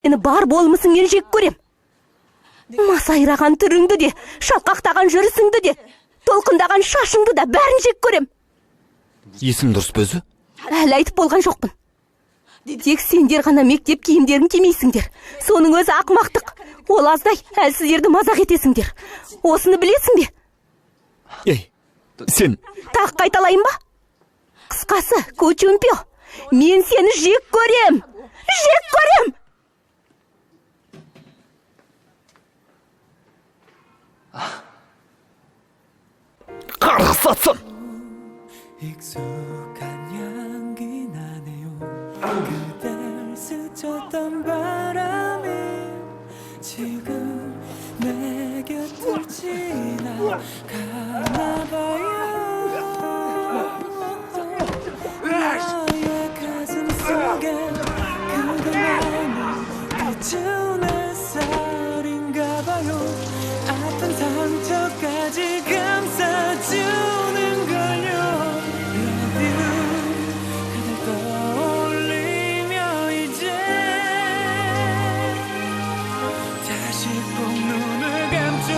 Сені бар болмысың мен жек көрем. Масайраған түріңді де, шалқақтаған жүрісіңді де, толқындаған шашыңды да бәрін жек көрем. Есің дұрыс па өзі? Әлі айтып болған жоқпын. Тек сендер ғана мектеп киімдерін кимейсіңдер. Соның өзі ақымақтық. Ол аздай әлсіздерді мазақ етесіңдер. Осыны білесің бе? Ей, сен... Тақ қайталайын ба? Қысқасы, Кучумпио, мен сені жек көрем. Жек көрем! Қарғыс атсын! 익숙한 향기 나네요. 그댈 스쳤던 바람이 지금 내 곁을 지나가나 봐요. 나의 가슴 속에 그동안은 비추는 햇살인가 봐요. 아픈 상처까지 감싸주는 걸요. Love you. 그댈 떠올리며 이제 다시 꼭 눈을 감죠.